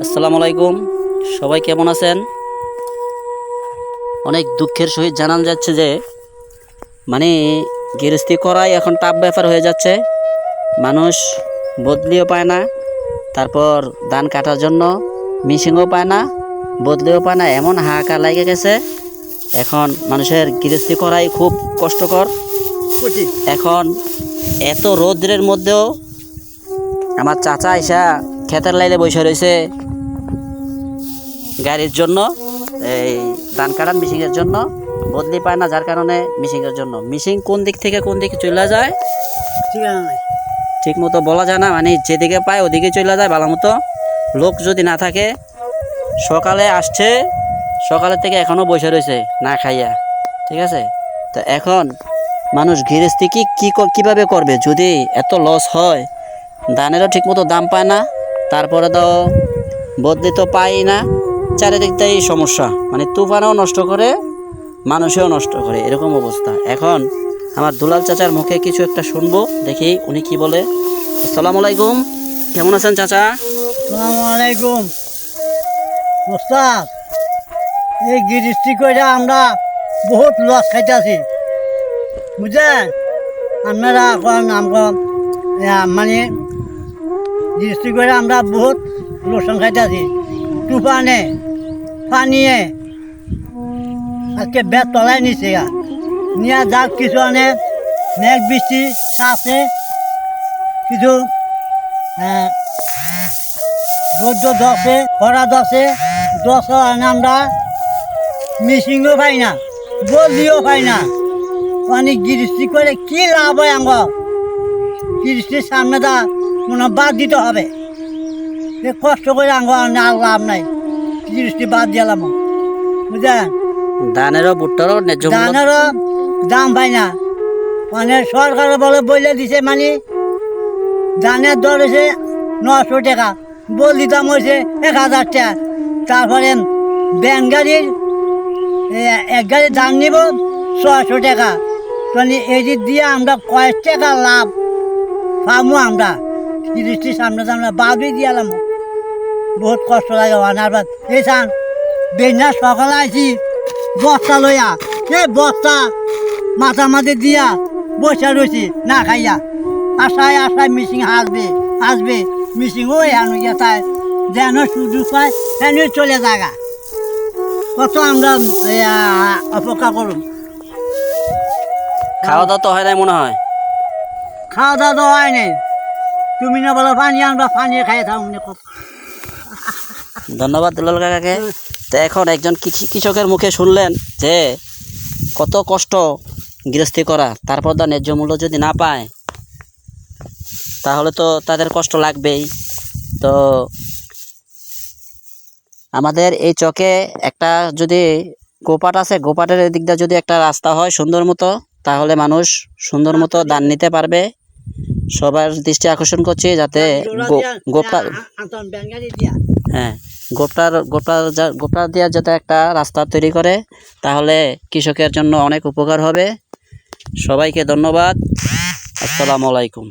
আসসালামু আলাইকুম। সবাই কেমন আছেন? অনেক দুঃখের সহিত জানান যাচ্ছে যে মানে গৃহস্থী করাই এখন টাফ ব্যাপার হয়ে যাচ্ছে। মানুষ বদলিও পায় না, তারপর ধান কাটার জন্য মেশিনও পায় না, বদলিও পায় না, এমন হাহাকার লাগে গেছে। এখন মানুষের গৃহস্থী করাই খুব কষ্টকর। এখন এত রৌদ্রের মধ্যেও আমার চাচা আইসা ক্ষেতের লাইলে বসে রয়েছে গাড়ির জন্য, এই ধান কাটান মিশিংয়ের জন্য বদলি পায় না, যার কারণে মিশিংয়ের জন্য মিশিং কোন দিক থেকে কোন দিকে চলে যায় ঠিক মতো বলা যায় না। মানে যেদিকে পায় ওদিকে চলে যায় ভালো মতো। লোক যদি না থাকে, সকালে আসছে, সকালের থেকে এখনও বসে রয়েছে না খাইয়া, ঠিক আছে। তো এখন মানুষ গৃহস্থী কীভাবে করবে যদি এত লস হয়? ধানেরও ঠিকমতো দাম পায় না, তারপরে তো বদলি তো পাই না, চারিদিক দিয়ে সমস্যা। মানে তুফানও নষ্ট করে, মানুষেও নষ্ট করে, এরকম অবস্থা। এখন আমার দুলাল চাচার মুখে কিছু একটা শুনবো, দেখি উনি কি বলে। আসসালামু আলাইকুম, কেমন আছেন চাচা? আসসালামু আলাইকুম। ওস্তাদ, এই গৃহস্থী করে আমরা বহুত লস খাইতেছি, বুঝলেন? আপনারা মানে গৃহস্থী করে আমরা বহুত লোকসান খাইতেছি। তুফানে পানিয়ে আজকে বেত তলায় নিছে নিয়ে যাক, কিছু আনে মেঘ বৃষ্টি আছে, কিছু রৌদ্র দশে খরা দশে আনে আমরা মিশিংও পাই না, বদলিও পাই না। মানে গৃহস্থী করে কি লাভ হয়? আমার গৃহস্থীর সামনে দা মনে বাদ দিতে হবে। কষ্ট করে আর লাভ নাই, গৃহস্থী বাদ দিলাম, বুঝলেন? ধানেরও ভুট্টারও ধানেরও দাম পাই না। মানে সরকারের বলে দিছে, মানে ধানের দর হয়েছে 900 টাকা, বললি দাম হয়েছে 1000 টাকা। তারপরে ব্যান গাড়ির এক গাড়ি ধান নিব 600 টাকা। মানে এই দিয়ে আমরা কয়েক টাকা লাভ পাবো? আমরা গৃহস্থীর সামনে তো আমরা বাদই দিয়ালাম, বহুত কষ্ট লাগে আনার বাদ। এই চান বেনা সকালে আইছি বস্তা লইয়া, এই বস্তা মাথা মাঝে দিয়া বসে রয়েছি না খাইয়া। আশায় মিশিং আসবে মিশিং ওই হানু গিয়া তাই যেন সুযোগ পায় হেন চলে যাগা। কত আমরা অপেক্ষা করুন। খাওয়া দাওয়া তো হয় নাই মনে হয়? খাওয়া দাওয়া তো হয় নাই। তুমি না বলো পানি আমরা পানি খাইয়ে থাকুন। ধন্যবাদ দুলাল কাকাকে। তো এখন একজন কৃষকের মুখে শুনলেন যে কত কষ্ট গৃহস্থী করা, তারপর তো ন্যায্য মূল্য যদি না পায় তাহলে তো তাদের কষ্ট লাগবেই। তো আমাদের এই চকে একটা যদি গোপাট আছে, গোপাটের দিক দিয়ে যদি একটা রাস্তা হয় সুন্দর মতো, তাহলে মানুষ সুন্দর মতো ধান নিতে পারবে। সবার দৃষ্টি আকর্ষণ করছি যাতে গোপটার দিয়ে যাতে একটা রাস্তা তৈরি করে, তাহলে কৃষকের জন্য অনেক উপকার হবে। সবাইকে ধন্যবাদ। আসসালামু আলাইকুম।